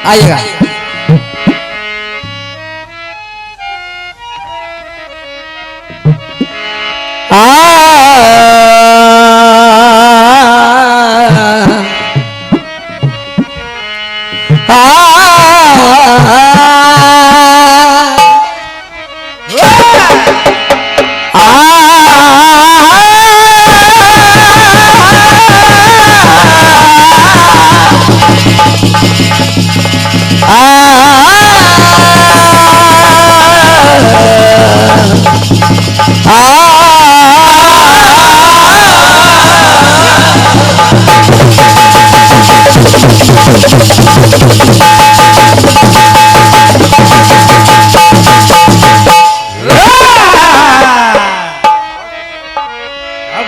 आइएगा।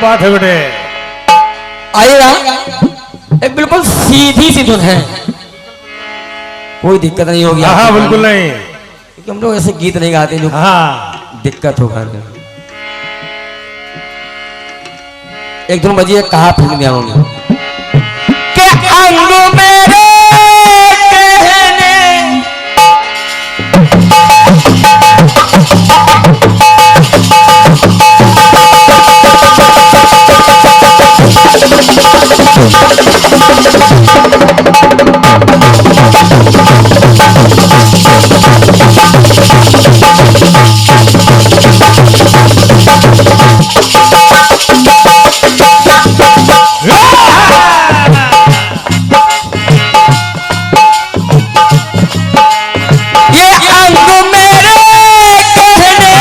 बात है बेटे। आइएगा। एक बिल्कुल सीधी सी धुन है, कोई दिक्कत नहीं होगी। हाँ बिल्कुल नहीं, क्योंकि हम लोग ऐसे गीत नहीं गाते जो हाँ दिक्कत होगा। एक धुन बजिए, कहा फिल्म में आऊंगी के अंग मेरे कहने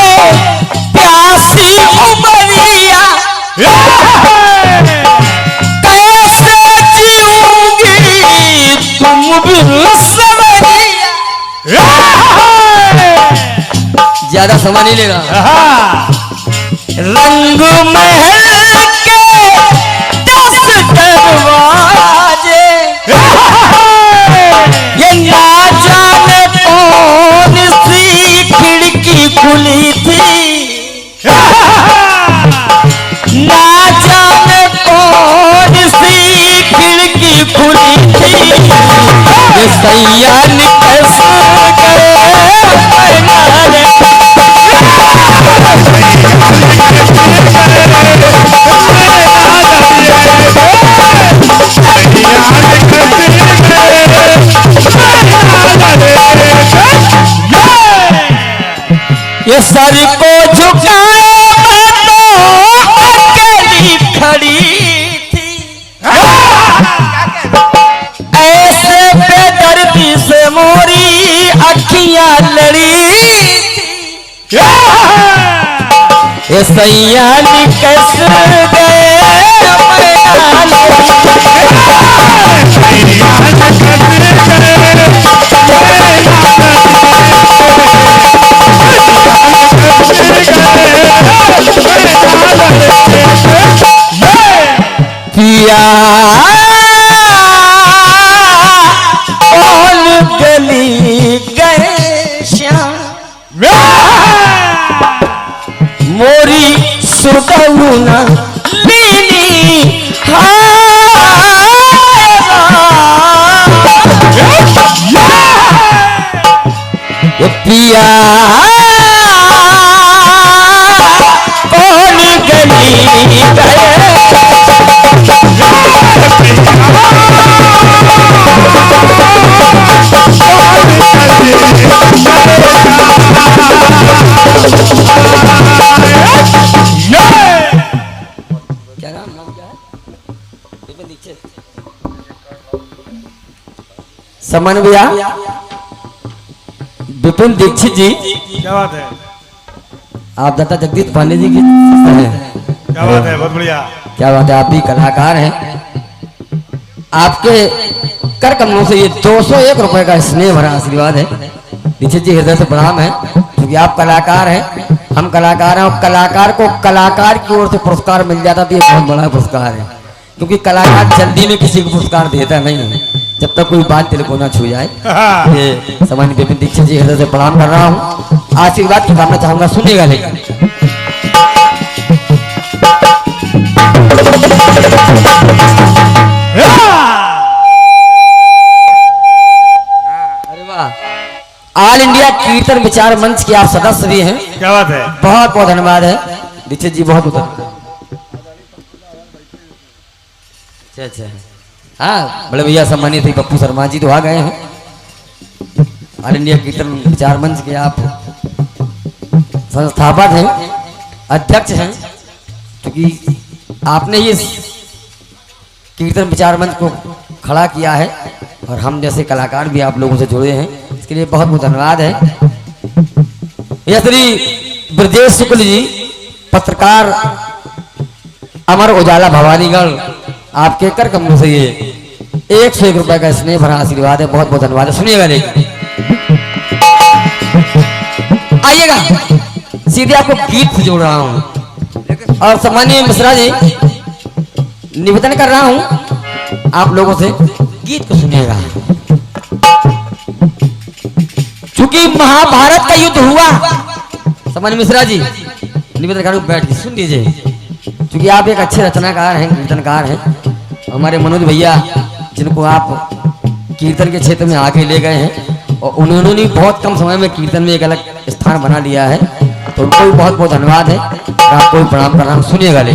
ज्यादा समय नहीं लेना। रंग महल के 10 दरवाजे, ये ना जाने कौन सी खिड़की खुली थी, ना जाने कौन सी खिड़की खुली थी, ये सैया निकस गए ये सर को झुकाए तो अकेली खड़ी थी, ऐसे बेदर्दी से मोरी अखियां लड़ी थी, ये सैया निकस गए पिया ओल गली गए श्याम, मोरी सुगौना लीनी पिया ओल गली गए सम्मान भैया विपिन दीक्षित जी। क्या बात है, आप दादा जगदीश पांडे जी की हैं। क्या बात है, बहुत बढ़िया। क्या बात है, आप भी कलाकार हैं। आपके कर कमलों से ये 201 रुपए का स्नेह भरा आशीर्वाद है। दीक्षित जी हृदय से प्रणाम है, क्योंकि आप कलाकार हैं, हम कलाकार हैं, और कलाकार को कलाकार की ओर से पुरस्कार मिल जाता तो ये बहुत बड़ा पुरस्कार है। क्योंकि कलाकार जल्दी में किसी को पुरस्कार देता नहीं है, जब तक कोई बात दिल को ना छू जाए। ये सामान्य विपिन दीक्षित जी हृदय से प्रणाम कर रहा हूँ, आशीर्वाद की कामना चाहूंगा, सुनिएगा। लेकिन ऑल इंडिया कीर्तन विचार मंच के आप सदस्य भी हैं। क्या बात है। बहुत बहुत धन्यवाद है दीक्षित जी, बहुत बहुत अच्छा अच्छा। हाँ बड़े भैया सम्मानित थे पप्पू शर्मा जी तो आ गए हैं। ऑल इंडिया कीर्तन विचार मंच के आप संस्थापक हैं, अध्यक्ष हैं, क्योंकि आपने ही इस कीर्तन विचार मंच को खड़ा किया है और हम जैसे कलाकार भी आप लोगों से जुड़े हैं, इसके लिए बहुत बहुत धन्यवाद है। यह श्री ब्रजेश शुक्ल जी पत्रकार अमर उजाला भवानीगढ़, आपके कर कमरों से ये 101 रुपए का स्नेह भरा आशीर्वाद है, बहुत बहुत धन्यवाद है। सुनिएगा लेकिन आइएगा, सीधे आपको गीत से जोड़ रहा हूं और सम्मानीय मिश्रा जी निवेदन कर रहा हूं आप लोगों से गीत को सुनिएगा। क्योंकि महाभारत का युद्ध हुआ, सम्मानीय मिश्रा जी निवेदन कर रहा हूं बैठ के सुन लीजिए, क्योंकि आप एक अच्छे रचनाकार हैं, कीर्तनकार हैं। हमारे मनोज भैया जिनको आप कीर्तन के क्षेत्र में आगे ले गए हैं और उन्होंने भी बहुत कम समय में कीर्तन में एक अलग स्थान बना लिया है, तो उनको भी बहुत बहुत धन्यवाद है, आपको भी प्रणाम कर रहा हूँ। सुनिएगा ले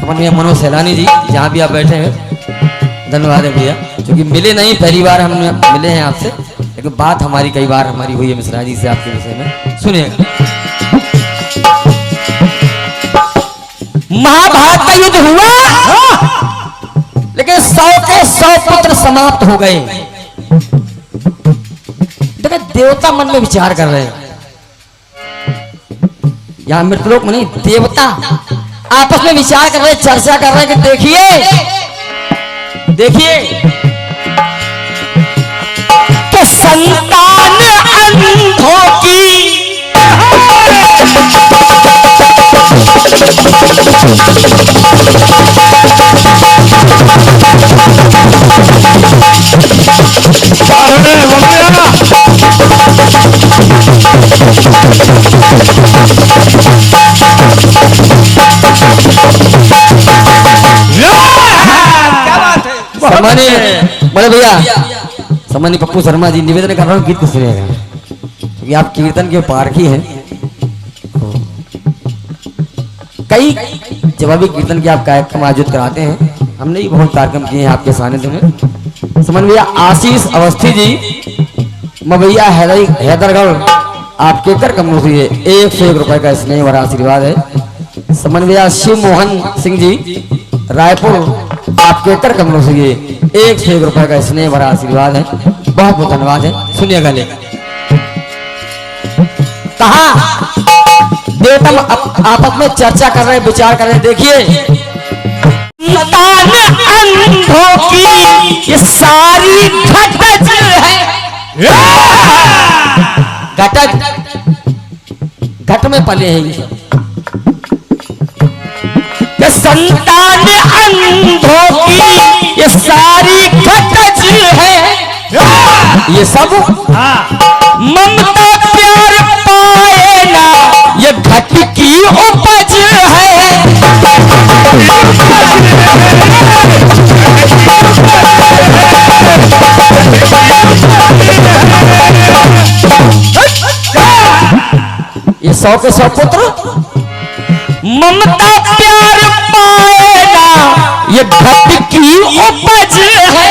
समन्वय मनोज सैलानी जी जहाँ भी आप बैठे हैं, धन्यवाद है भैया, क्योंकि मिले नहीं, पहली बार हम मिले हैं आपसे, लेकिन बात हमारी कई बार हमारी हुई है मिश्रा जी से आपके विषय में। सुनिएगा। महाभारत का युद्ध हुआ लेकिन 100 के 100 पुत्र समाप्त हो गए। देखिए देवता मन में विचार कर रहे हैं, यहां मृतलोक में नहीं, देवता आपस में विचार कर रहे, चर्चा कर रहे कि देखिए देखिए तो संतान अंधों की सम्मानीय बड़े भैया सम्मानीय पप्पू शर्मा जी निवेदन कर रहा हूँ गीत को सुनिएगा, क्योंकि आप कीर्तन के पारखी हैं। कई जवाबी कीर्तन के आप कार्यक्रम आयोजित कराते हैं, हमने भी बहुत कार्यक्रम किए हैं आपके सानिध्य में। समन भैया आशीष अवस्थी जी मभैया हैदरगढ़, आपके कर कमरों से 101 रुपए का स्नेह भरा आशीर्वाद है। समन भैया शिव मोहन सिंह जी रायपुर, आपके कर कमरों से 101 रुपए का स्नेह भरा आशीर्वाद है, बहुत बहुत धन्यवाद है। सुनिएगा ले कहा देवता आपस में चर्चा कर रहे, विचार कर रहे। देखिए संतान अंधों की ये सारी घटज है, घटज घट में पले हैं ये सब। संतान अंधों की ये सारी घटज है, ये सब ममता प्यार पाए ना ये घट की उपज है। ये 100 के 100 पुत्र ममता प्यार पाए ना ये घट की उपज है,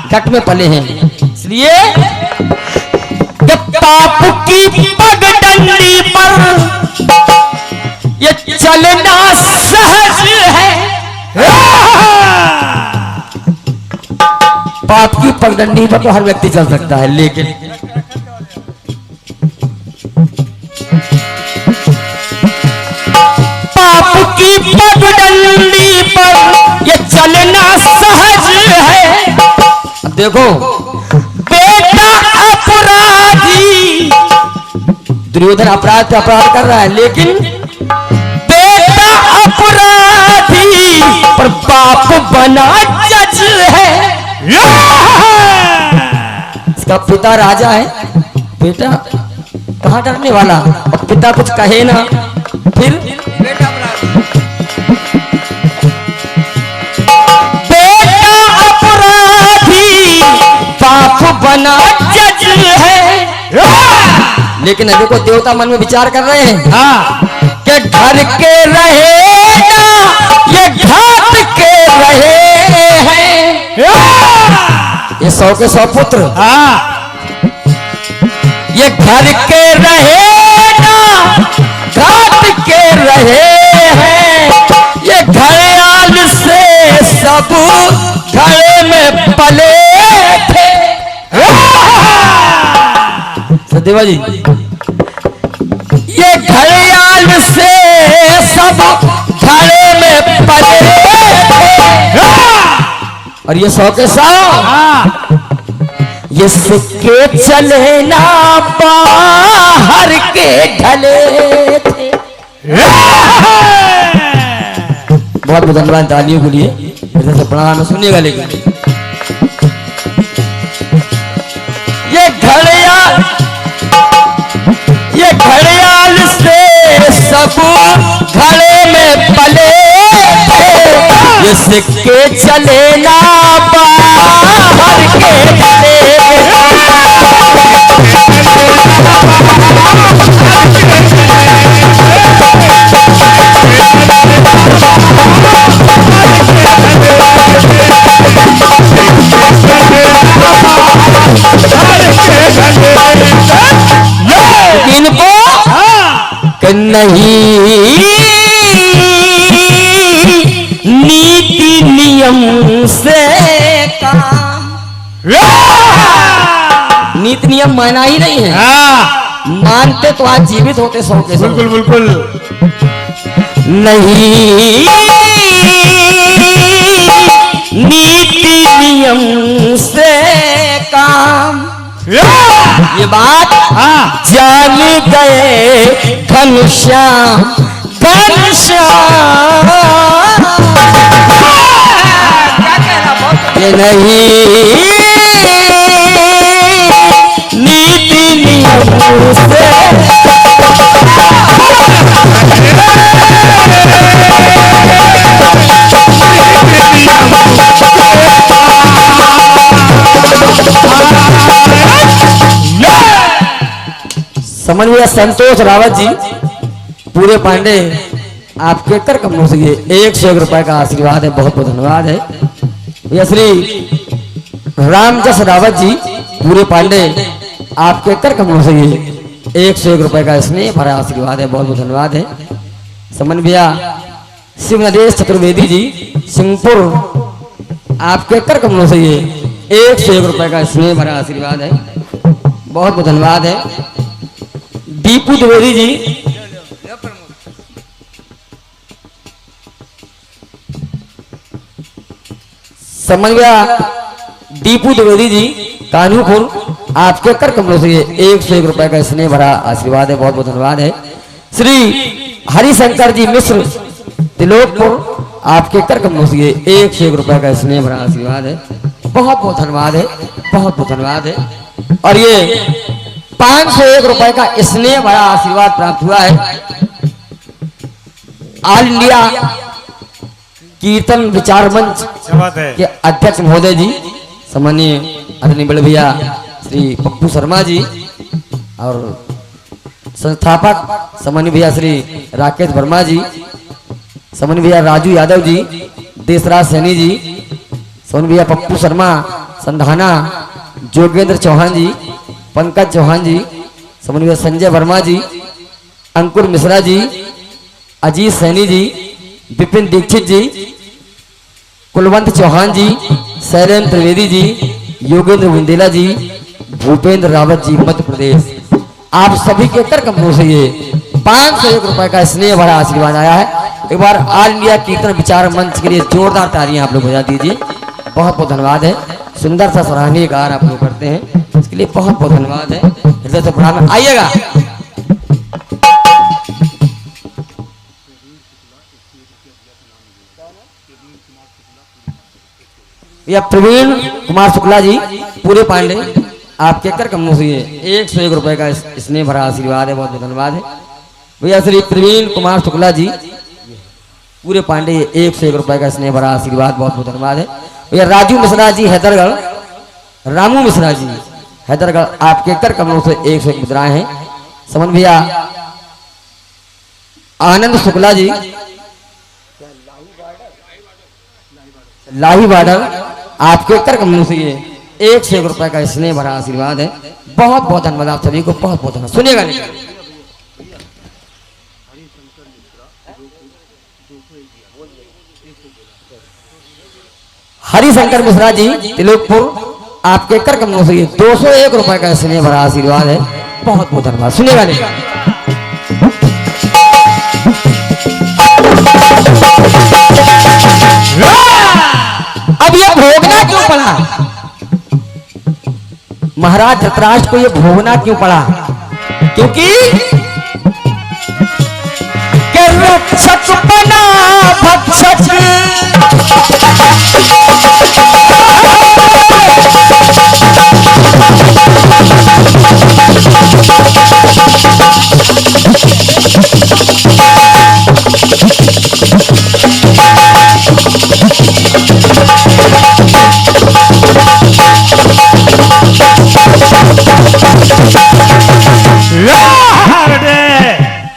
घट में पले हैं, इसलिए पाप की पगडंडी पर ये चलना सहज है। पाप की पगडंडी पर तो हर व्यक्ति चल सकता है, लेकिन पाप की पगडंडी पर ये चलना सहज है। अब देखो बेटा अपराधी, दुर्योधन अपराध पे अपराध कर रहा है, लेकिन बेटा अपराधी पर बाप बना जज है। इसका पिता राजा है, बेटा कहाँ डरने वाला, और पिता कुछ कहे ना, फिर बेटा अपराधी बाप लेकिन अभी को देवता मन में विचार कर रहे हैं हाँ कि घर के रहे ना ये घाट के रहे हैं, ये 100 के 100 पुत्र हाँ ये घर के रहे ना घाट के रहे हैं, ये घड़ियाल से सब घड़े में पले थे। सत्यवा जी ये घड़ियाल से सब घड़े में पले थे और ये 100 के 100 ये सिक्के चले ना बाहर के ढले थे। बहुत बहुत धन्यवाद तालियों के लिए, इधर से प्रणाम सुनिएगा। लेकिन ये घड़ियाल से सब घड़े में पले थे, ये सिक्के चले ना बाहर के ढले। इनको नहीं नीति नियम से काम, नीति नियम माना ही नहीं है। हाँ मानते तो आज जीवित होते 100 के 100। बिल्कुल बिल्कुल नहीं नीति नियम से काम, ये बात हाँ जान गए घनश्याम घनश्याम। ये नहीं नीति नियम से समन्वय संतोष रावत जी पूरे पांडे आपके कर कमलों से ये 101 रुपए का आशीर्वाद है, बहुत बहुत धन्यवाद है। भैया श्री रामजस रावत जी पूरे पांडे आपके कर कमलों से ये 101 रुपए का स्नेह भरा आशीर्वाद है, बहुत बहुत धन्यवाद है। समन भैया शिव नरेश चतुर्वेदी जी सिंहपुर आपके कर कमलों से ये 101 रुपए का स्नेह भरा आशीर्वाद है, बहुत बहुत धन्यवाद है। दीपू द्विवेदी जी समन्वय दीपू द्विवेदी जी कानूपुर आपके कर कमलों से 101 रुपए का स्नेह भरा आशीर्वाद है, बहुत बहुत धन्यवाद है। श्री हरिशंकर जी मिश्र तिलोकपुर आपके कर कमलों से 101 रुपए का स्नेह भरा आशीर्वाद है, बहुत बहुत धन्यवाद है, बहुत बहुत धन्यवाद है। और ये 501 रुपए का स्नेह भरा आशीर्वाद प्राप्त हुआ है ऑल इंडिया कीर्तन विचार मंच के अध्यक्ष महोदय जी सम्मानीय आदरणीय बड़े भैया श्री पप्पू शर्मा जी और संस्थापक सम्मानीय भैया श्री राकेश वर्मा जी, सम्मानीय भैया राजू यादव जी, देशराज सैनी जी, सम्मानीय भैया पप्पू शर्मा संधाना, जोगेंद्र चौहान जी, पंकज चौहान जी, सम्मानीय संजय वर्मा जी, अंकुर मिश्रा जी, अजीत सैनी जी, विपिन दीक्षित जी, कुलवंत चौहान जी, शैलेंद्र त्रिवेदी जी, योगेंद्र बुंदेला जी, भूपेंद्र रावत जी मध्य प्रदेश, आप सभी के कर कमलों से ये 501 रुपए का स्नेह भरा आशीर्वाद आया है। एक बार ऑल इंडिया कीर्तन विचार मंच के लिए जोरदार तालियां आप लोग बजा दीजिए, बहुत बहुत धन्यवाद है। सुंदर सा सराहनीय कार्य आप लोग करते हैं, इसके लिए बहुत बहुत धन्यवाद है। हृदय से प्रणाम। आइएगा या प्रवीण कुमार शुक्ला जी पूरे पांडे आपके कर कमों से 101 रुपए का स्नेह भरा आशीर्वाद है, बहुत बहुत धन्यवाद है। भैया श्री प्रवीण कुमार शुक्ला जी पूरे पांडे 101 रुपए का स्नेह भरा आशीर्वाद, बहुत बहुत धन्यवाद है। भैया राजू मिश्रा जी हैदरगढ़, रामू मिश्रा जी हैदरगढ़ आपके कर कमलों से 101 मुद्राएं हैं, समन भैया आनंद शुक्ला जी लाही बॉर्डर आपके कर कमलों से ये 1 रुपए का स्नेह भरा आशीर्वाद है। बहुत बहुत धन्यवाद आप सभी को, बहुत बहुत धन्यवाद। सुनिएगा नहीं हरिशंकर मिश्रा जी तिलोकपुर आपके कर कमलों से ये 201 रुपए का स्नेह भरा आशीर्वाद है। बहुत बहुत धन्यवाद। सुनिएगा नहीं अब ये भोगना क्यों पड़ा महाराज धृतराष्ट्र को, ये भोगना क्यों पड़ा? क्योंकि रक्षक बना भक्षक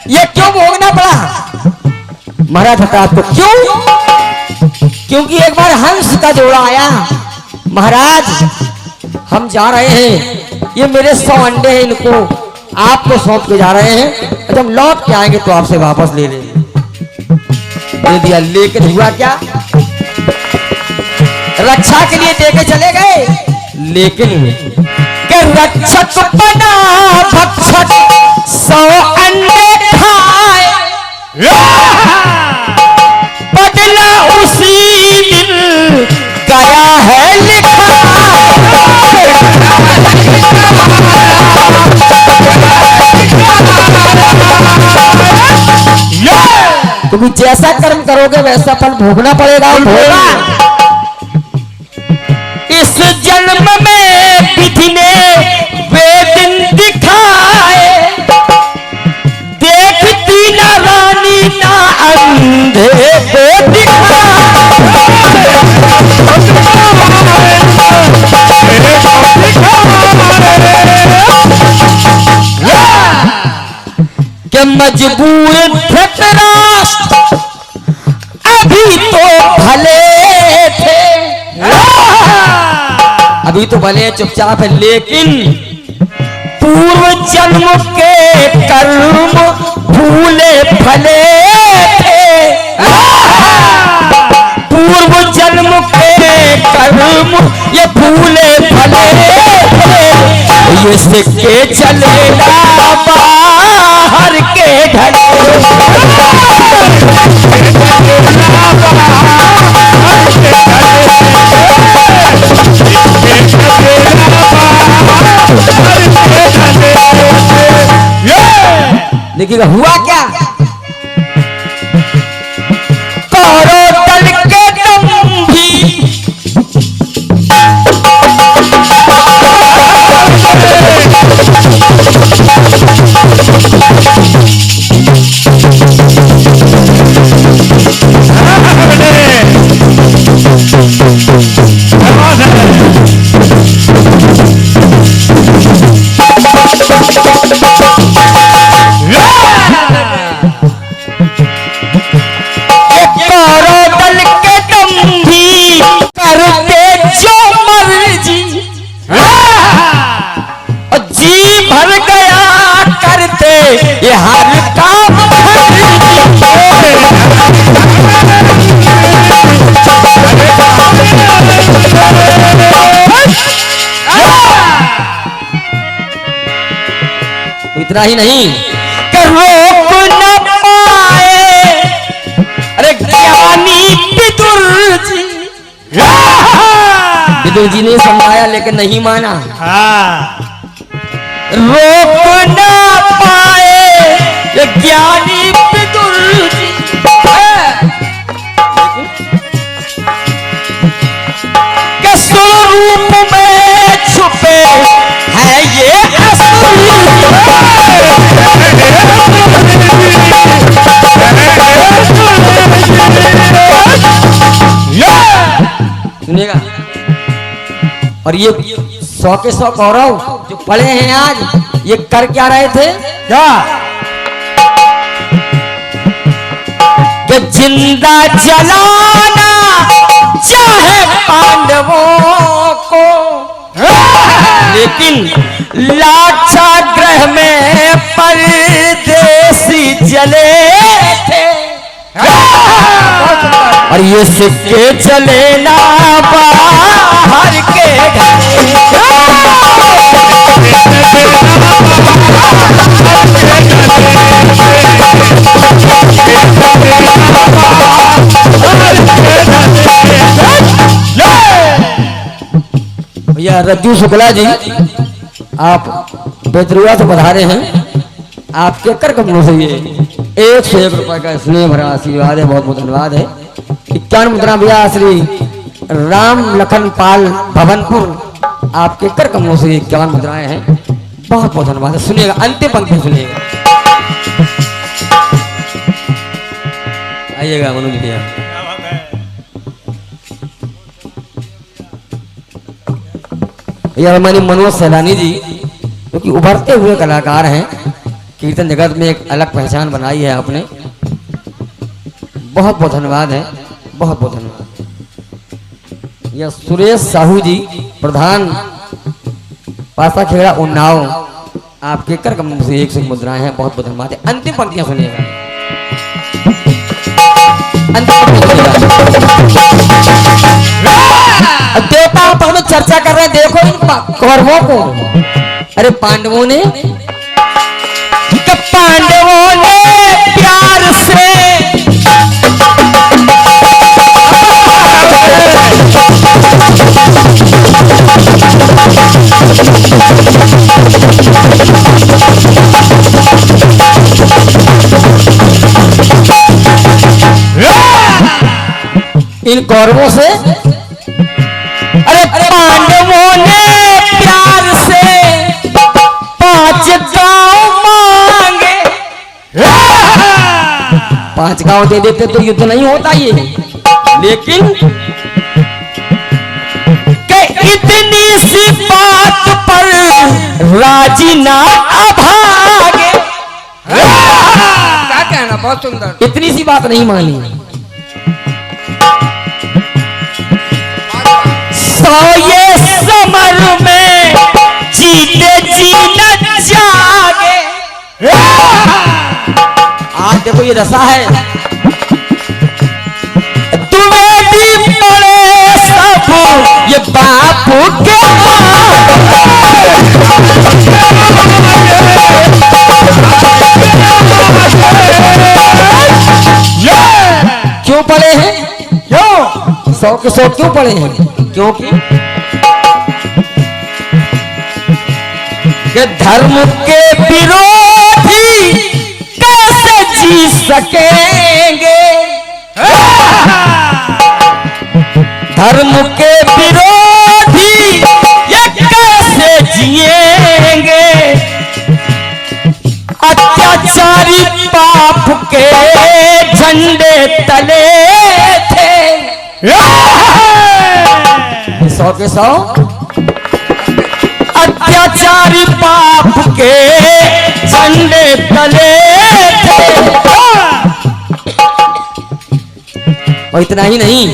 ये क्यों भोगना पड़ा महाराज धृतराष्ट्र को? क्यों? क्योंकि एक बार हंस का जोड़ा आया, महाराज हम जा रहे हैं, ये मेरे 100 अंडे हैं, इनको आपको सौंप के जा रहे हैं, जब लौट के आएंगे तो आपसे वापस ले लेंगे। दे दिया, लेकिन हुआ क्या? रक्षा के लिए देके चले गए, लेकिन रक्षक बना भक्षक 100 अंडे खाए, बदला उसी दिन गया है लिखा। क्योंकि जैसा कर्म करोगे वैसा फल भोगना पड़ेगा। भोगा इस जन्म में विधि ने वे दिन दिखाए, देखती ना रानी ना अंधे को दिखाए। कि मजबूर धृतराष्ट्र अभी तो भले थे, अभी तो भले चुपचाप है, लेकिन पूर्व जन्म के कर्म भूले भले थे। पूर्व जन्म के कर्म ये भूले भले थे, ये सिक्के चले बाहर के ढले। देखिएगा हुआ क्या? कौरव दल के दंभी ये हर काम इतना ही नहीं कि रोक न पाए, अरे ज्ञानी विदुर जी ने समझाया लेकिन नहीं माना। रोक न पाए ये ज्ञानी विदुर जी, के स्वरूप में छुपे है ये असुर। सुनिएगा, और ये 100 के 100 कौरव जो पड़े हैं आज, ये कर क्या रहे थे? क्या कि जिंदा जलाना चाहे पांडवों को, लेकिन लाक्षागृह में परदेसी जले थे। और ये सिक्के चले ना बाहर के भैया रज्जू शुक्ला जी, आप बेतरुआ से पधारे हैं। आपके कर कमलों से ये 101 रुपए का स्नेह भरा आशीर्वाद है। बहुत बहुत धन्यवाद है। 51 मुद्रा भैया श्री राम लखन पाल भवनपुर, आपके कर कमलों से 51 मुद्राएं हैं। बहुत बहुत धन्यवाद है। सुनिएगा, अंतिम पंक्ति सुनिएगा। आइएगा मनोज भैया। क्या बात है। यह हमारी मनोज सैलानी जी, जो कि उभरते हुए कलाकार हैं। कीर्तन जगत में एक अलग पहचान बनाई है आपने। बहुत बहुत धन्यवाद है। बहुत बहुत धन्यवाद। यह सुरेश साहू जी, प्रधान पासा खेड़ा उन्नाव, आपके कर कमलों से 101 मुद्राएं हैं। बहुत बहुत धन्यवाद है। अंतिम पंक्तियां सुनिएगा। देवताओं पर में चर्चा कर रहे हैं। देखो इन कौरवों को, अरे पांडवों ने प्यार से इन कौरवों से, अरे पांडवों ने प्यार से 5 गांव मांगे। 5 गांव दे देते तो युद्ध नहीं होता ये, लेकिन इतनी सी बात पर राजी ना भागे। क्या कहना, बहुत सुंदर। इतनी सी बात नहीं मानी। 100 ये समर में जीते जी न जागे। आज देखो ये दशा है। तुम्हें भी पड़े सब ये बापू के क्यों पड़े हैं? क्यों 100 के 100 क्यों पड़े हैं? क्योंकि धर्म के विरोधी कैसे जी सकेंगे? धर्म के विरोधी ये कैसे जिएंगे? अत्याचारी पाप के झंडे तले थे। 100 के 100 अत्याचारी पाप के झंडे तले थे। और इतना ही नहीं,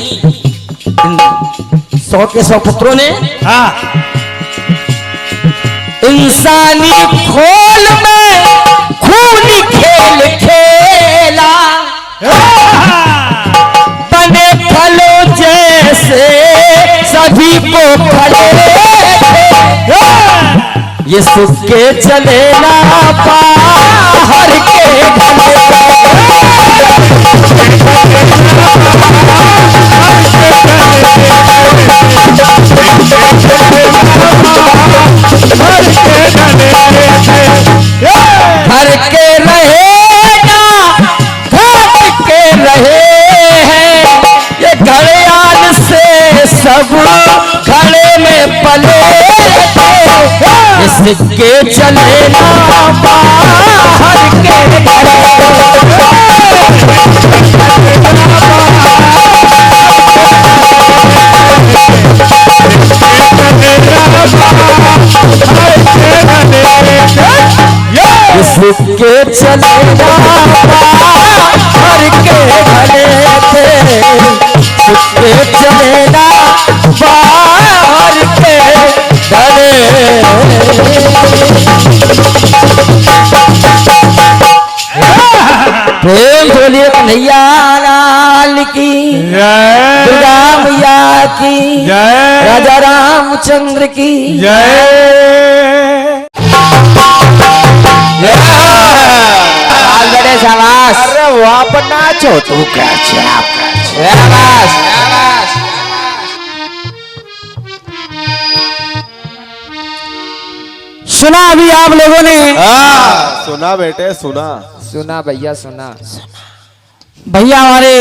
100 के 100 पुत्रों ने हाँ इंसानी खोल में खूनी खेल खेला। बने फलों जैसे सभी को फले थे। ये सिक्के चले ना बाहर के घर के रहेगा, घाट के रहे हैं। ये घड़ियाल से सब घड़े में पले थे। ये सिक्के चले ना बाहर के इस सिक्के चलेगा बाहर के भले थे, सिक्के चलेगा बाहर के भले। प्रेम बोलिए कन्हैया लाल की जय, दुर्गा मैया की जय, राजा रामचंद्र की जय। शाबाश। अरे वाप नाचो तू क्या छाप शाबाश। सुना अभी आप लोगों ने सुना बेटे सुना सुना भैया सुना भैया हमारे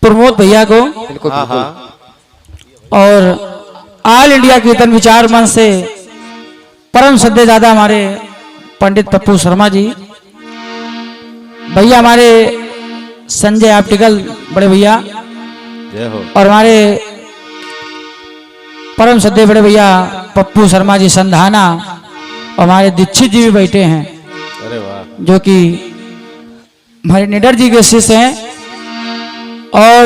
प्रमोद भैया को बिल्कुल हाँ बिल्कुल हाँ और ऑल इंडिया कीर्तन विचार मंच से परम श्रद्धेय दादा हमारे पंडित पप्पू शर्मा जी, भैया हमारे संजय ऑप्टिकल बड़े भैया, जय हो। और हमारे परम श्रद्धेय बड़े भैया पप्पू शर्मा जी संधाना, और हमारे दीक्षित जी भी बैठे हैं अरे वाह, जो कि हमारे निडर जी के शिष्य हैं। और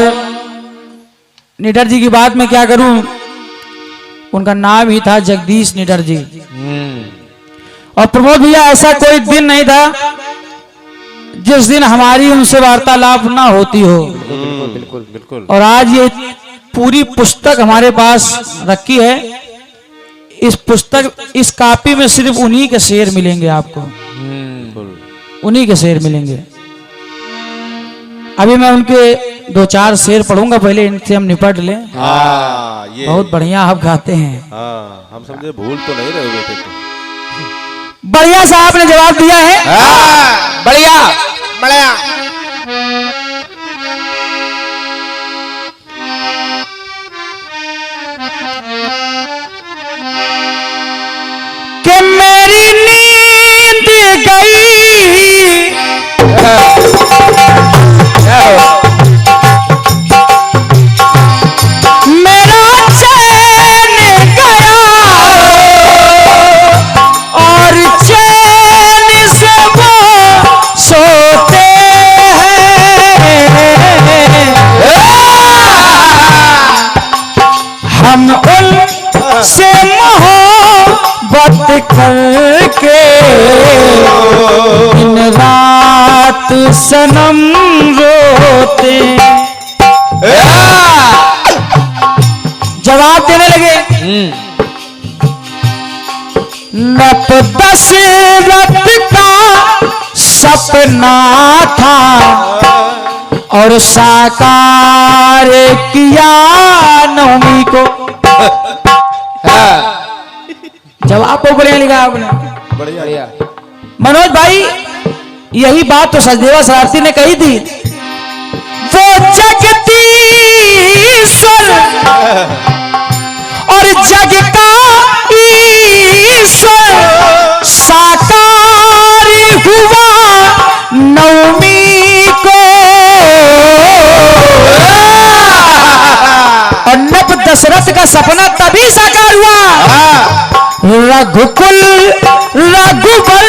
निडर जी की बात में क्या करूं, उनका नाम ही था जगदीश निडर जी। और प्रमोद भैया ऐसा कोई दिन नहीं था जिस दिन हमारी उनसे वार्तालाप ना होती हो। बिल्कुल बिल्कुल बिल्कुल। और आज ये पूरी पुस्तक हमारे पास रखी है। इस पुस्तक, इस कॉपी में सिर्फ उन्हीं के शेर मिलेंगे आपको, उन्हीं के शेर मिलेंगे। अभी मैं उनके 2-4 शेर पढ़ूंगा, पहले इनसे हम निपट लें। हाँ ये बहुत बढ़िया आप गाते हैं। हाँ हम समझे भूल तो नहीं रहे हो बेटे को। बढ़िया सा आपने जवाब दिया है। बढ़िया बढ़िया। कि मेरी नींद गई, मेरा चैन गया, और चैन से वो सोते हैं। हम उनसे मोहब्बत करके दिन रात सनम रोते। जवाब देने लगे। नप दशरथ का सपना था और साकार किया नवमी को। जवाब को बढ़िया लिखा आपने। बढ़िया। मनोज भाई, यही बात तो सचदेवा शरारती ने कही थी। वो जगदीश्वर और जग का ईश्वर साकार हुआ नवमी को। और नव दशरथ का सपना तभी साकार हुआ, रघुकुल रघुबर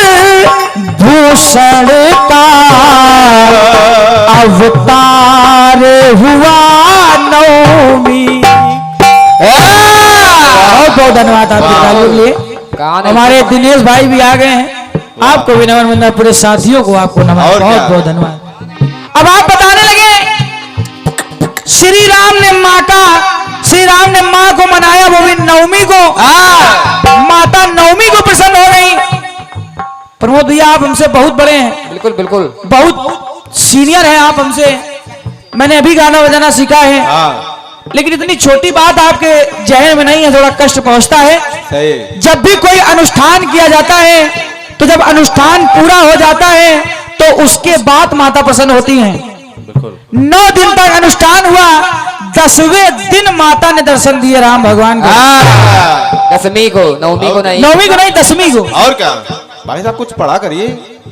भूषण का अवतार हुआ नवमी। बहुत बहुत धन्यवाद आपके तालियों के लिए। हमारे दिनेश भाई भी आ गए हैं, आपको भी नमन बंदा, पूरे साथियों को आपको नमन, और बहुत क्या? बहुत धन्यवाद। अब आप बताने लगे श्री राम ने माँ को मनाया, वो भी नवमी को। माता नवमी को प्रसन्न हो गई। प्रमोद भैया आप हमसे बहुत बड़े हैं, बिल्कुल बिल्कुल। बहुत सीनियर हैं आप हमसे। मैंने अभी गाना बजाना सीखा है, लेकिन इतनी छोटी बात आपके जहन में नहीं है, थोड़ा कष्ट पहुंचता है। सही। जब भी कोई अनुष्ठान किया जाता है, तो जब अनुष्ठान पूरा हो जाता है तो उसके बाद माता प्रसन्न होती हैं। बिल्कुल। 9 दिन तक अनुष्ठान हुआ, 10वें दिन माता ने दर्शन दिए राम भगवान को। दशमी को, नवमी को नहीं। नवमी को नहीं, 10वीं को। और क्या भाई साहब कुछ पढ़ा करिए।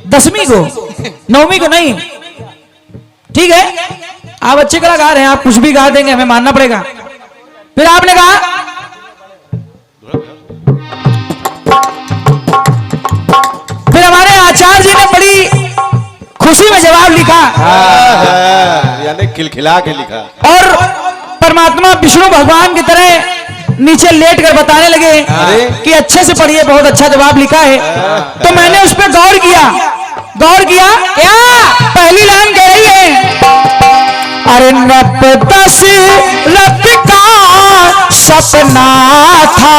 10वीं को, नवमी को नहीं। ठीक है, आप अच्छे कलाकार हैं, आप कुछ भी गा देंगे, हमें मानना पड़ेगा। फिर आपने कहा फिर यानी खिलखिला के लिखा। और परमात्मा विष्णु भगवान की तरह नीचे लेट कर बताने लगे कि अच्छे से पढ़िए, बहुत अच्छा जवाब लिखा है। तो मैंने उस पर गौर किया क्या पहली लाइन कह रही है, अरे नब दशरथ का सपना था,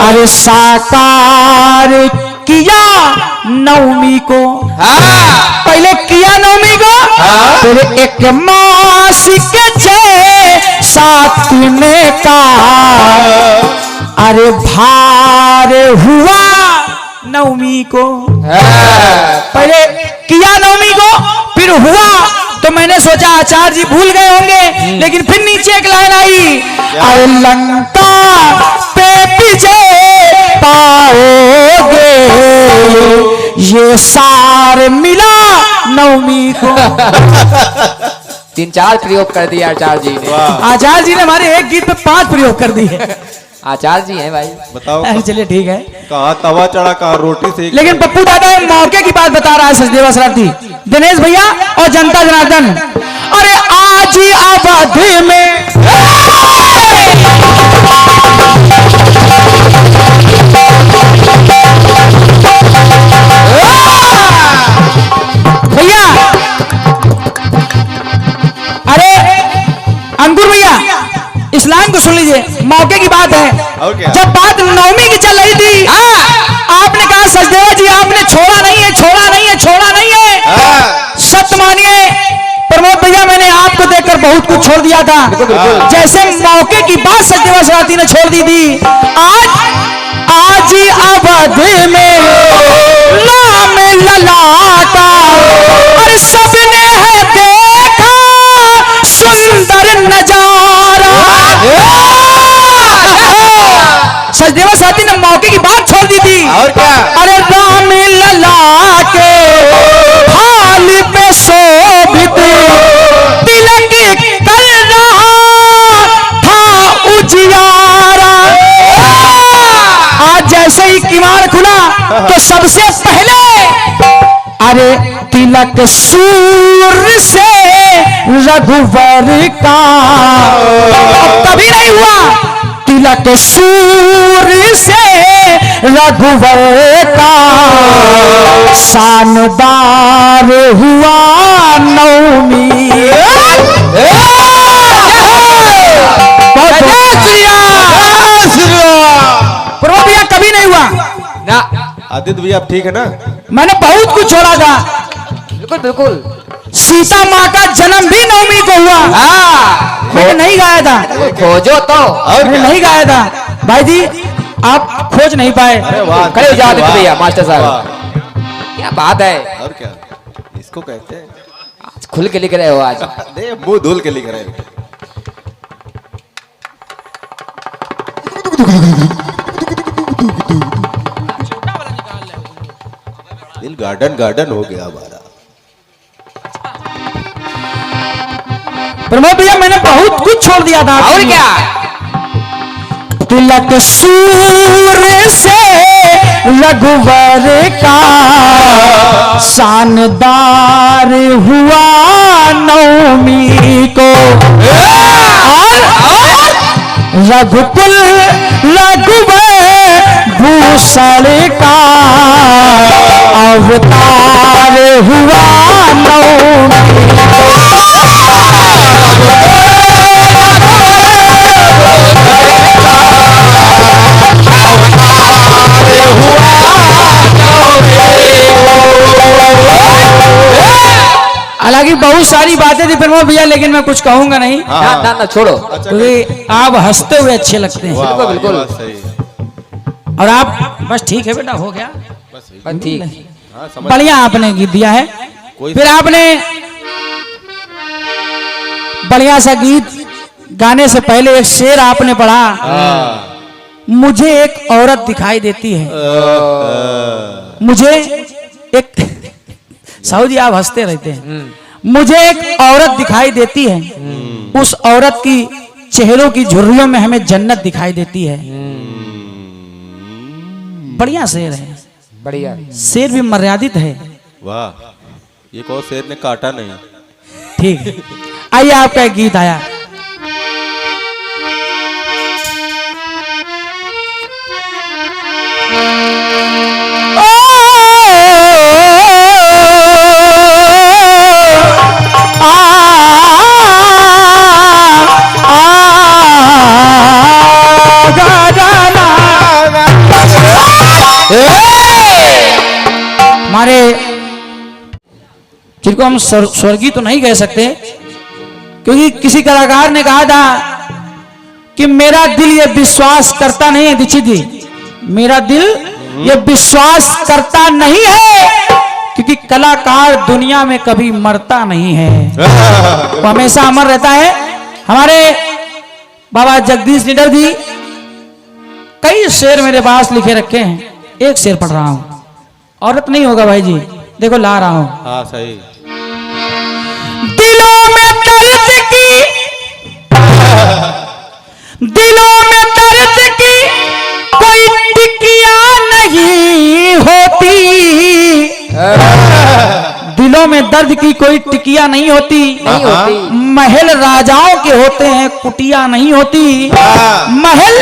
अरे साकार किया नवमी को। पहले किया नवमी को, फिर एक मास के 6-7 में का, अरे भार हुआ नवमी को। पहले किया नवमी को, फिर हुआ। तो मैंने सोचा आचार्य जी भूल गए होंगे, लेकिन फिर नीचे एक लाइन आई, अरे लंका पे विजय पाओगे, ये सार मिला नवमी को। 3-4 प्रयोग कर दिया आचार्य जी ने। आचार्य जी ने हमारे एक गीत पे 5 प्रयोग कर दिए। आचार्य जी हैं भाई। बताओ चलिए ठीक है, कहाँ तवा चढ़ा, कहाँ रोटी सेक। लेकिन पप्पू दादा मौके की बात बता रहा है सचदेवा शरारती, दिनेश भैया और जनता जनार्दन। अरे आज ही अवध में भैया, अरे अंकुर भैया इस लाइन को सुन लीजिए, मौके की बात है। और क्या? जब बात नवमी की चल रही थी, आपने कहा सचदेवा जी आपने छोड़ा नहीं है, छोड़ा नहीं है, छोड़ा नहीं है। सत्य मानिए प्रमोद भैया, मैंने आपको देखकर बहुत कुछ छोड़ दिया था। जैसे मौके की बात सचदेवा शरारती ने छोड़ दी थी। आज ही अवध में नाम ललाटा, और सबने है देखा सुंदर नजारा। सचदेवा शरारती ने मौके की बात छोड़ दी थी। और क्या? अरे राम लला के हाल पे शोभित तिलक कर रहा था उजियारा। आज जैसे ही किवाड़ खुला तो सबसे पहले अरे तिलक सूर्य से रघुवर का। कभी नहीं हुआ तिलक सूर्य से रघुवर का, शानदार हुआ नवमी। प्रभु भैया कभी नहीं हुआ ना, आदित्य भैया आप ठीक है ना? मैंने बहुत कुछ छोड़ा था। बिल्कुल बिल्कुल। सीता माँ का जन्म भी नवमी को हुआ। मैंने नहीं गाया था, खोजो तो। मैंने नहीं गाया था। भाई जी आप खोज नहीं पाए। अरे वाह, खड़े हो जाओ आदित्य भैया, मास्टर साहब। वाह। क्या बात है, और क्या इसको कहते हैं? आज खुल के लिख रहे हो आज। दे मुंह धुल के लिख रहे हैं। दिल गार्डन गार्डन हो गया हमारा। प्रमोद भैया मैंने बहुत कुछ छोड़ दिया था। और क्या? तिलक सूर्य से रघुवर का, शानदार हुआ नवमी को। और रघुकुल रघुवर भूषण का, अवतार हुआ नवमी को। हालांकि बहुत सारी बातें थी प्रमोद भैया, लेकिन मैं कुछ कहूंगा नहीं, ना ना ना छोड़ो। क्योंकि आप हंसते हुए अच्छे लगते हैं। वाह, वाह, ये बिल्कुल। बात सही है। और आप बस ठीक है बेटा, हो गया बस ठीक। हाँ, समझ। बढ़िया आपने गीत दिया है। कोई फिर आपने बढ़िया सा गीत गाने से पहले एक शेर आपने पढ़ा, मुझे एक औरत दिखाई देती है। मुझे एक साहू जी आप हंसते रहते हैं। मुझे एक औरत दिखाई देती है, उस औरत की चेहरों की झुर्रियों में हमें जन्नत दिखाई देती है। बढ़िया शेर है, बढ़िया। शेर भी मर्यादित है। वाह, ये कौन शेर ने काटा नहीं। ठीक है, आइए आपका एक गीत आया। हमारे जिनको हम स्वर्गीय तो नहीं कह सकते, क्योंकि किसी कलाकार ने कहा था कि मेरा दिल ये विश्वास करता नहीं है, दीक्षित जी, मेरा दिल ये विश्वास करता नहीं है, क्योंकि कलाकार दुनिया में कभी मरता नहीं है, वो हमेशा अमर रहता है। हमारे बाबा जगदीश निडर जी कई शेर मेरे पास लिखे रखे हैं, एक शेर पढ़ रहा हूं। औरत नहीं होगा भाई जी, देखो ला रहा हूं। हाँ सही। दिलों में दर्द की, दिलों में दर्द की कोई टिकिया नहीं होती, दिलों में दर्द की कोई टिकिया नहीं होती, नहीं होती। महल राजाओं के होते हैं, कुटिया नहीं होती, महल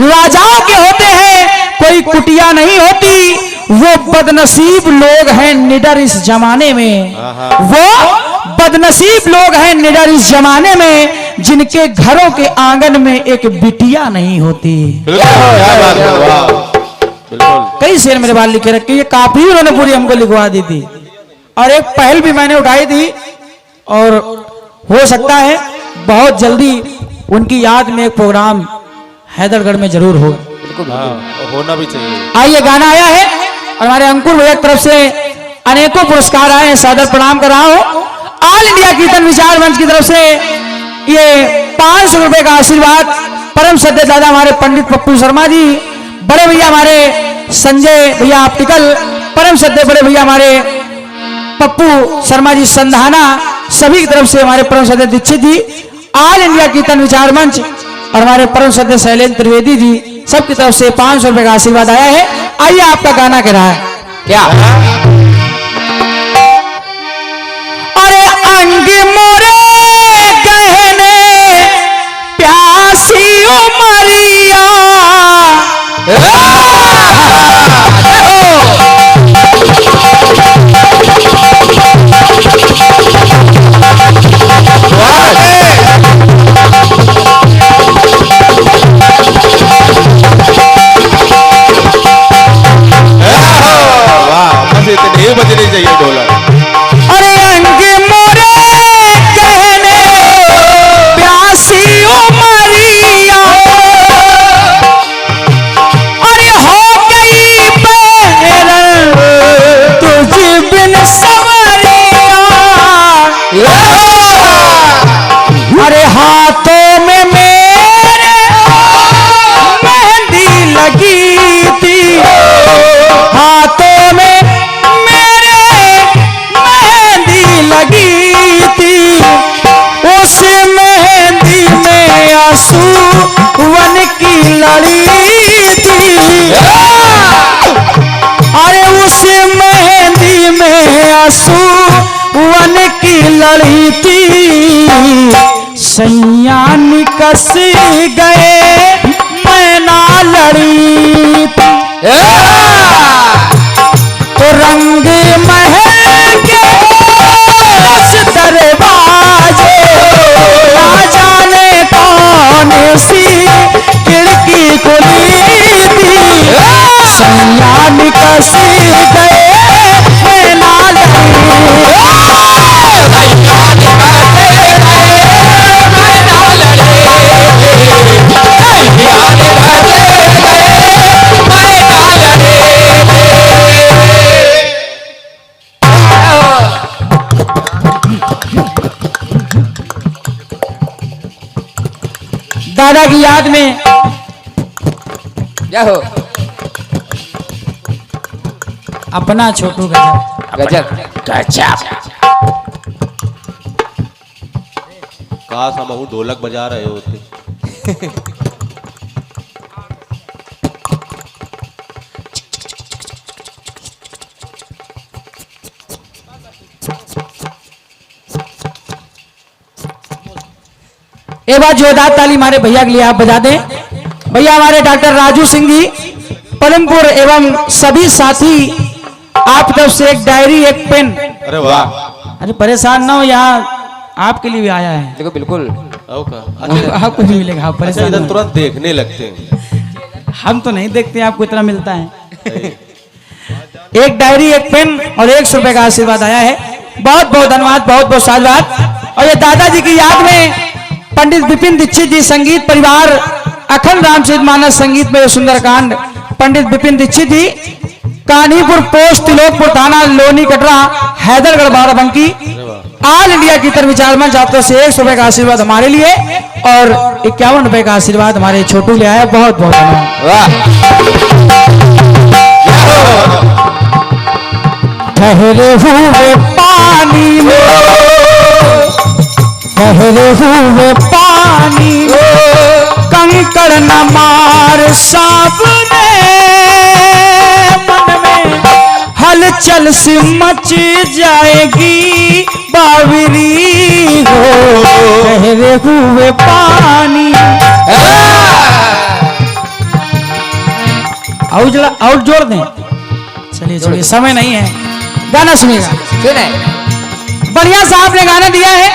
राजाओं के होते हैं, कोई कुटिया नहीं होती। वो बदनसीब लोग हैं निडर इस जमाने में, वो बदनसीब लोग हैं निडर इस जमाने में, जिनके घरों के आंगन में एक बिटिया नहीं होती। कई शेर मेरे बाल लिखे रखे, ये काफी उन्होंने पूरी हमको लिखवा दी थी, और एक पहल भी मैंने उठाई थी, और हो सकता है बहुत जल्दी उनकी याद में एक प्रोग्राम हैदरगढ़ में जरूर होगा। होना भी चाहिए। आइए, गाना आया है और हमारे अंकुर भैया की तरफ से अनेकों पुरस्कार आए हैं, सादर प्रणाम कर रहा हूं। ऑल इंडिया कीर्तन विचार मंच की तरफ से ये 500 रुपए का आशीर्वाद परम सद्य दादा हमारे पंडित पप्पू शर्मा जी, बड़े भैया हमारे संजय भैया ऑप्टिकल, परम सद्य बड़े भैया हमारे पप्पू शर्मा जी संधाना, सभी की तरफ से हमारे परम सद्य दीक्षित जी, ऑल इंडिया कीर्तन विचार मंच और हमारे परम सद्य शैलेंद्र त्रिवेदी जी, सबकी तरफ से 500 रुपए का आशीर्वाद आया है। आइए, आपका गाना कह रहा है क्या? अरे अंग मोरे गहने प्यासी उमरिया, इतने बजने चाहिए ढोलक। अरे अंग मोरे गहने प्यासी उमरिया, अरे हो गई बहरन तुझ बिन सवरिया, अरे हाथों में मेरे मेहंदी लगी थी, हाथों में लगी थी, उस मेहंदी में आंसू वन की लड़ी थी, अरे उस मेहंदी में आंसू वन की लड़ी थी, सैया निकस गए मैं ना लड़ी थी, तो रंग महल के दरवाजे ना जाने कौन सी खिड़की खुली थी, सैया निकस गए मैं ना दादा की याद में क्या हो? अपना छोटू गजब, गजब गजब। काश हम ढोलक बजा रहे होते। एक बार जोरदार ताली हमारे भैया के लिए आप बजा दें। भैया हमारे डॉक्टर राजू सिंह जी पलमपुर एवं सभी साथी आप तरफ से एक डायरी एक पेन। अरे वाह। अरे परेशान ना हो, यहाँ आपके लिए भी आया है। देखो बिल्कुल आओ का अच्छा, आपको भी मिलेगा, आप अच्छा परेशान इधर ना हो। तुरंत देखने लगते हैं। हम तो नहीं देखते आपको इतना मिलता है। एक डायरी एक पेन और 100 रुपए का आशीर्वाद आया है। बहुत बहुत धन्यवाद, बहुत बहुत साधुवाद। और ये दादाजी की याद में पंडित विपिन दीक्षित जी संगीत परिवार अखंड रामचरित मानस संगीत में सुंदरकांड पंडित विपिन दीक्षित जी कानीपुर पोस्ट तिलोकपुर थाना लोनी कटरा हैदरगढ़ बाराबंकी ऑल इंडिया की तरफ विचार मंच आप तो से 100 रुपए का आशीर्वाद हमारे लिए और 51 रुपए का आशीर्वाद हमारे छोटू ले आया। बहुत बहुत धन्यवाद। ठहरे हुए पानी में, ठहरे हुए पानी कंकड़ न मार साबने, मन में हलचल सी मच जाएगी बावरी हो। ठहरे हुए पानी और जोड़ दें। चलिए चलिए समय नहीं है, गाना सुनिएगा। सुने बढ़िया सा आपने गाना दिया है।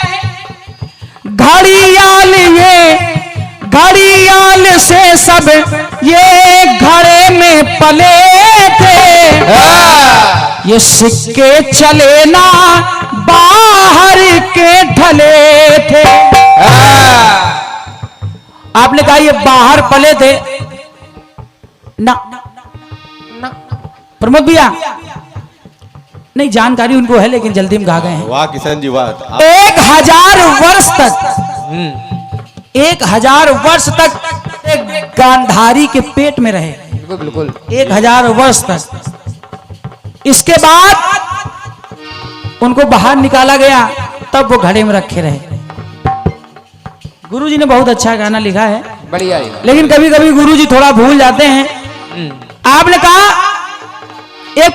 घड़ियाल ये घड़ियाल से सब ये घड़े में पले थे, ये सिक्के चले ना बाहर के ढले थे। आपने कहा ये बाहर पले थे ना, प्रमोद भैया नहीं जानकारी उनको है लेकिन जल्दी में गा गए हैं। वाह किशन जी वाह। 1000 वर्ष तक 1000 वर्ष तक एक गांधारी के पेट में रहे। बिल्कुल बिल्कुल 1000 वर्ष तक। इसके बाद उनको बाहर निकाला गया, तब वो घड़े में रखे रहे। गुरुजी ने बहुत अच्छा गाना लिखा है, बढ़िया है। लेकिन कभी कभी गुरुजी थोड़ा भूल जाते हैं। आपने कहा एक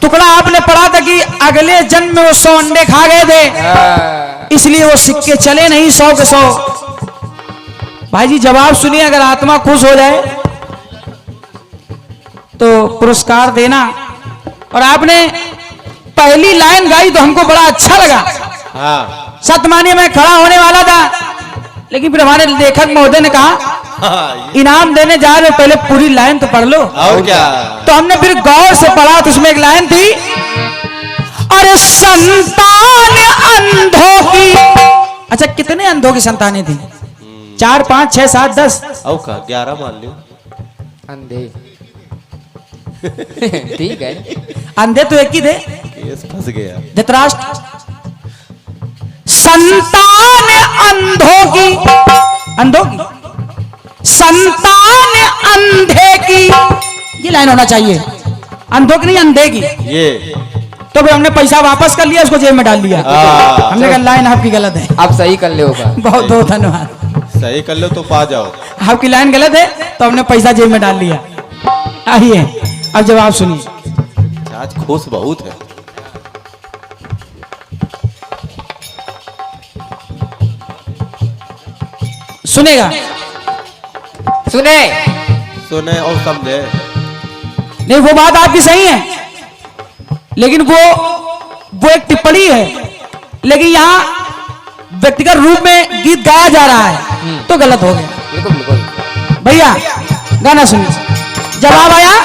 टुकड़ा आपने पढ़ा था कि अगले जन्म में वो 100 अंडे खा गए थे, इसलिए वो सिक्के चले नहीं 100 के 100। भाई जी जवाब सुनिए, अगर आत्मा खुश हो जाए तो पुरस्कार देना। और आपने पहली लाइन गाई तो हमको बड़ा अच्छा लगा। हाँ सत्य मानिए मैं खड़ा होने वाला था, लेकिन फिर हमारे लेखक महोदय ने कहा हाँ, इनाम देने जा रहे हो, पहले पूरी लाइन तो पढ़ लो। और क्या। तो हमने फिर गौर से पढ़ा तो उसमें एक लाइन थी, अरे संतान अंधों की। अच्छा कितने अंधों की संतानें थी? 4 5 6 7 10 आओ का 11 मान लियो। अंधे ठीक है। अंधे तो एक ही थे, केस फंस गया। धृतराष्ट्र। संतान अंधों की संतान अंधे की, ये लाइन होना चाहिए। अंधों की नहीं अंधे की। ये तो फिर हमने पैसा वापस कर लिया, उसको जेब में डाल दिया। हमने कहा लाइन आपकी गलत है। आप सही कर ले होगा। बहुत बहुत धन्यवाद। सही कर लो तो पा जाओ। आपकी लाइन गलत है तो हमने पैसा जेब में डाल लिया। आइए अब जवाब सुनिए। आज खुश बहुत है। सुनेगा? सुने सुने और समझे। नहीं वो बात आपकी सही है, लेकिन वो एक टिप्पणी है, लेकिन यहाँ व्यक्तिगत रूप में गीत गाया जा रहा है तो गलत हो गया। बिल्कुल बिल्कुल भैया गाना सुनिए। जवाब आया,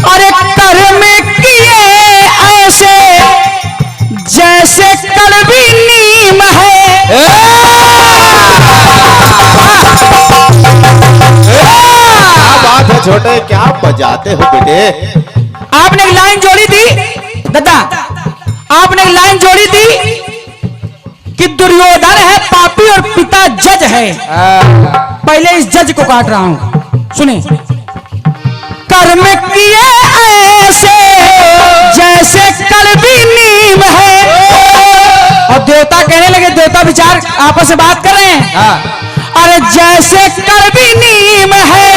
अरे कर में किए ऐसे जैसे कड़वी नीम है। बात है छोटे, क्या बजाते हो बेटे। आपने एक लाइन जोड़ी थी दादा, आपने एक लाइन जोड़ी थी कि दुर्योधन है पापी और पिता जज है। पहले इस जज को काट रहा हूं, सुने। कर्म किए ऐसे जैसे कड़वी नीम है। और देवता कहने लगे, देवता विचार आपस में बात कर रहे हैं। अरे जैसे कड़वी नीम है,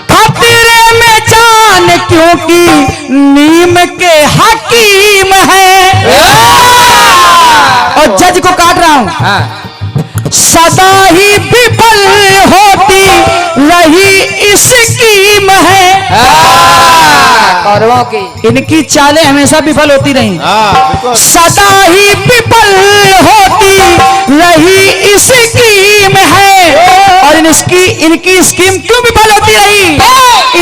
खतरे में जान क्योंकि नीम के हकीम है। और जज को काट रहा हूं। सदा ही विफल होती रही स्कीम है। कौरवों की इनकी चालें हमेशा विफल होती रही, सदा ही विफल होती रही स्कीम है। और इनकी स्कीम क्यों विफल होती रही?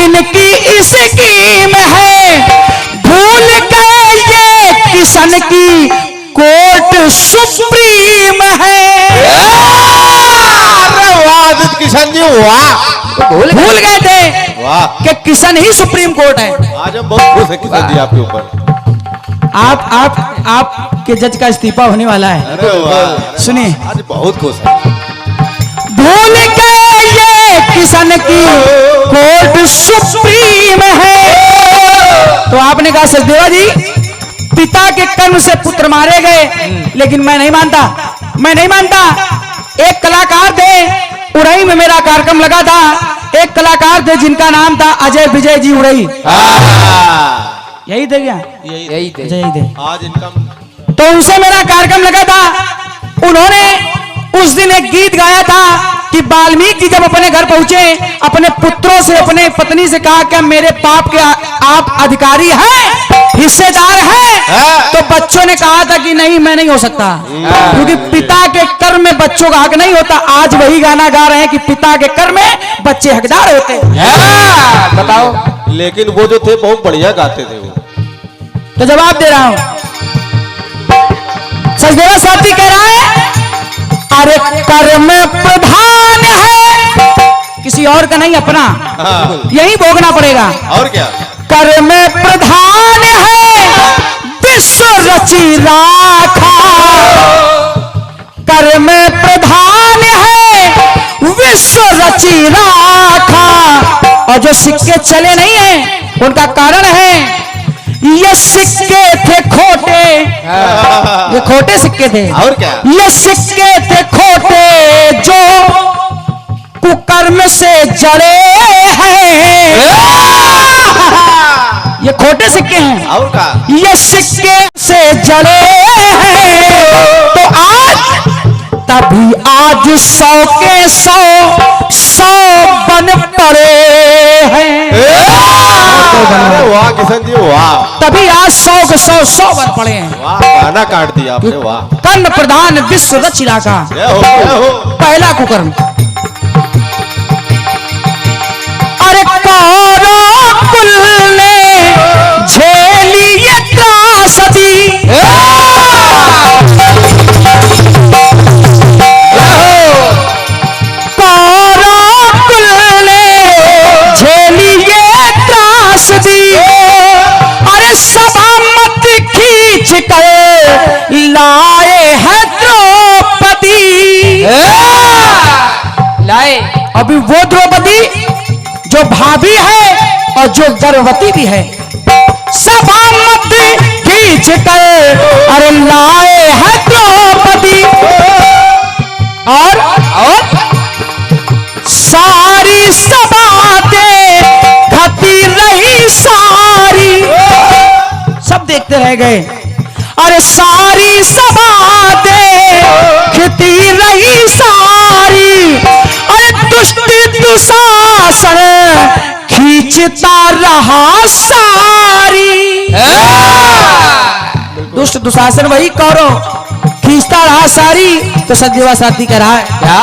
इनकी स्कीम है भूल गए ये किशन की कोर्ट सुप्रीम है। किशन जी वाह, भूल गए थे वाह, कि किशन ही सुप्रीम कोर्ट है। आज हम बहुत खुश हैं किशन जी आपके ऊपर। आपके जज का इस्तीफा होने वाला है। अरे वाह, सुनिए, आज बहुत खुश है। भूल गए ये किशन की कोर्ट सुप्रीम है। तो आपने कहा सचदेवा जी पिता के कर्म से पुत्र मारे गए, लेकिन मैं नहीं मानता। एक कलाकार थे, उड़ई में मेरा कार्यक्रम लगा था। एक कलाकार थे जिनका नाम था अजय विजय जी उड़ई। यही थे क्या? यही थे। यही थे। आज इनका तो उनसे मेरा कार्यक्रम लगा था। उन्होंने उस दिन एक गीत गाया था कि वाल्मीकि जी जब अपने घर पहुंचे, अपने पुत्रों से, अपने पत्नी से कहा कि मेरे पाप के आप अधिकारी हैं, हिस्सेदार हैं। तो बच्चों ने कहा था कि नहीं, मैं नहीं हो सकता, क्योंकि पिता के कर्म में बच्चों का हक नहीं होता। आज वही गाना गा रहे हैं कि पिता के कर्म में बच्चे हकदार होते। बताओ। लेकिन वो जो थे बहुत बढ़िया गाते थे वो। तो जवाब दे रहा हूं। सचदेवा साथी कह रहा है अरे कर्म प्रधान है, किसी और का नहीं, अपना यही भोगना पड़ेगा। और क्या? कर्म प्रधान है विश्व रचि राखा, कर्म प्रधान है विश्व रचि राखा। और जो सिक्के चले नहीं हैं उनका कारण है ये सिक्के थे खोटे, ये खोटे सिक्के थे। और क्या? ये सिक्के थे खोटे जो कुकर्म से जड़े हैं। ये खोटे सिक्के हैं। और क्या? ये सिक्के से जड़े हैं। तो आज तभी आज 100 के 100 बन पड़े हैं। अरे वाह किशन जी वाह, तभी आज 100 के 100 बन पड़े हैं। वाह, गाना काट दिया आपने, वाह। कर्म प्रधान विश्व रचिरा का जय हो, जय हो। पहला कुकर्म। अरे कौरव कुल ने झेली ये त्रासदी, कौरव कुल ने झेली ये त्रासदी। अरे सभा मत खींच कर लाए हैं द्रौपदी। लाए। अभी वो द्रौपदी जो भाभी है और जो गर्भवती भी है, सभा मत खींच कर अरे लाए हैं द्रौपदी। और सारी सभा देखती रही सारी, सब देखते रह गए। अरे सारी सभा देखती रही सारी। अरे दुष्ट दुशासन खींचता रहा सारी। दुष्ट दुशासन वही कौरव खींचता रहा सारी। तो सचदेवा साथी कह रहा है क्या?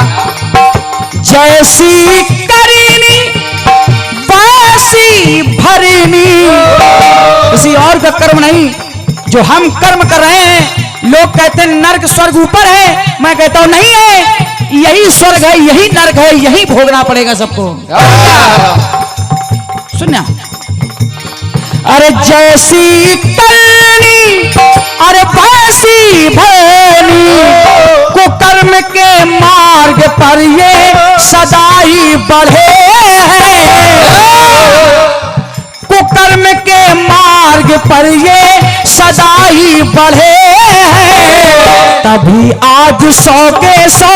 जैसी करीनी वैसी भरनी। किसी और का कर्म नहीं, जो हम कर्म कर रहे हैं। लोग कहते हैं नर्क स्वर्ग ऊपर है, मैं कहता हूं नहीं है, यही स्वर्ग है, यही नर्क है, यही भोगना पड़ेगा सबको। सुनना। अरे जैसी करनी अरे वैसी भरनी, कुकर्म के मार्ग पर ये सदा ही बढ़े हैं। कुकर्म के मार्ग पर ये सदा ही बढ़े हैं। तभी आज 100 के 100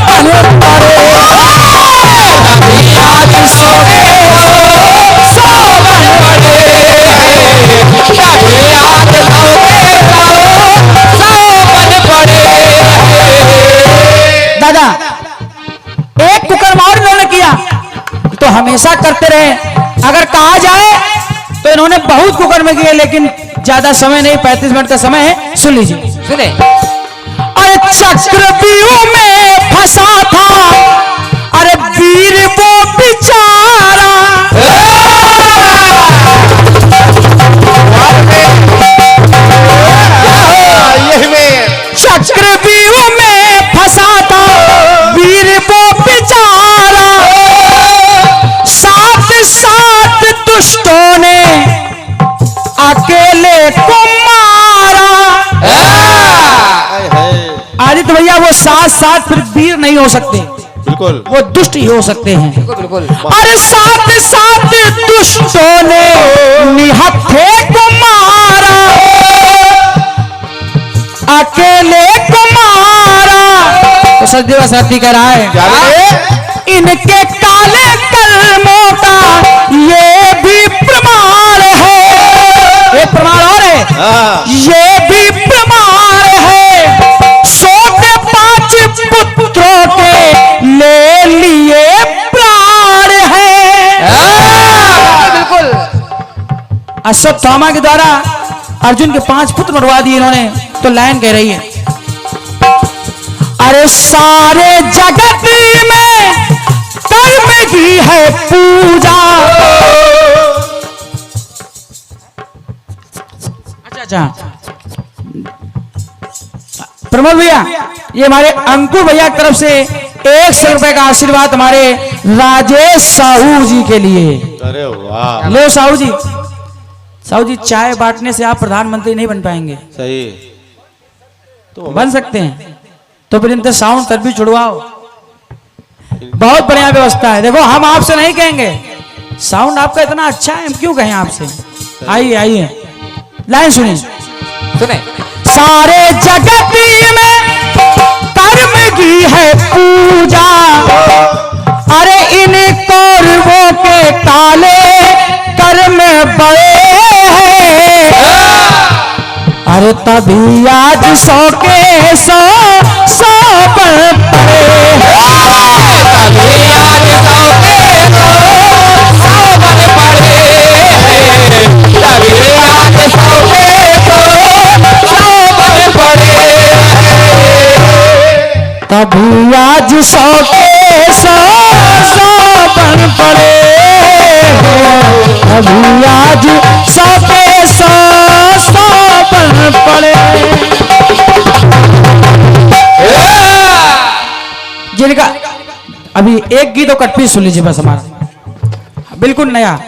बन पड़े। तभी आज 100 के 100 बन पड़े। तभी आज 100 के 100 बन पड़े। हमेशा करते रहे। अगर कहा जाए तो इन्होंने बहुत कुकर्म किए, लेकिन ज्यादा समय नहीं, 35 मिनट का समय है, सुन लीजिए। सुने। अरे चक्रव्यूह में फंसा था, अरे वीर वो बेचारा, चक्रव्यूह में फंसा था वीर वो बेचारा, साथ साथ दुष्टों ने अकेले को मारा। आदित्य भैया वो साथ साथ फिर वीर नहीं हो सकते, बिल्कुल वो दुष्ट ही हो सकते हैं। बिल्कुल बिल्कुल। अरे साथ साथ दुष्टों ने निहत्थे को मारा, अकेले को मारा। तो सचदेव साथी कह रहा है, इनके काले कर्मों का ये भी प्रमाण है, ये प्रमाण और है, ये भी प्रमाण है, 105 पुत्रों के ले लिए प्राण है। बिल्कुल। अश्वत्थामा के द्वारा अर्जुन के 5 पुत्र मरवा दिए इन्होंने। तो लाइन कह रही है, अरे सारे जगत में कर्म की है पूजा। अच्छा, प्रमोद भैया, ये हमारे अंकुर भैया की तरफ से 100 रुपए का आशीर्वाद हमारे राजेश साहू जी के लिए। अरे वाह, लो साहू जी। साहू जी, चाय बांटने से आप प्रधानमंत्री नहीं बन पाएंगे। सही तो बन सकते हैं तो फिर इनसे साउंड तब भी छुड़वाओ। बहुत बढ़िया व्यवस्था है। देखो, हम आपसे नहीं कहेंगे, साउंड आपका इतना अच्छा है, हम क्यों कहें आपसे। आइए आइए, लाइन सुनिए। सुने। सारे जगत में कर्म की है पूजा, अरे इन कौरवों के काले कर्म बड़े हैं, अरे तभी आज 100 के 100 पर पड़े, तभी आज 100 के 100 पर पड़े, तभी आज 100 के 100 पर पड़े, तभी आज 100 के 100 पर पड़े, तभी आज 100 के 100 पर पड़े। जिनका अभी एक गीत और कटपी सुन लीजिए बस, हमारा बिल्कुल नया।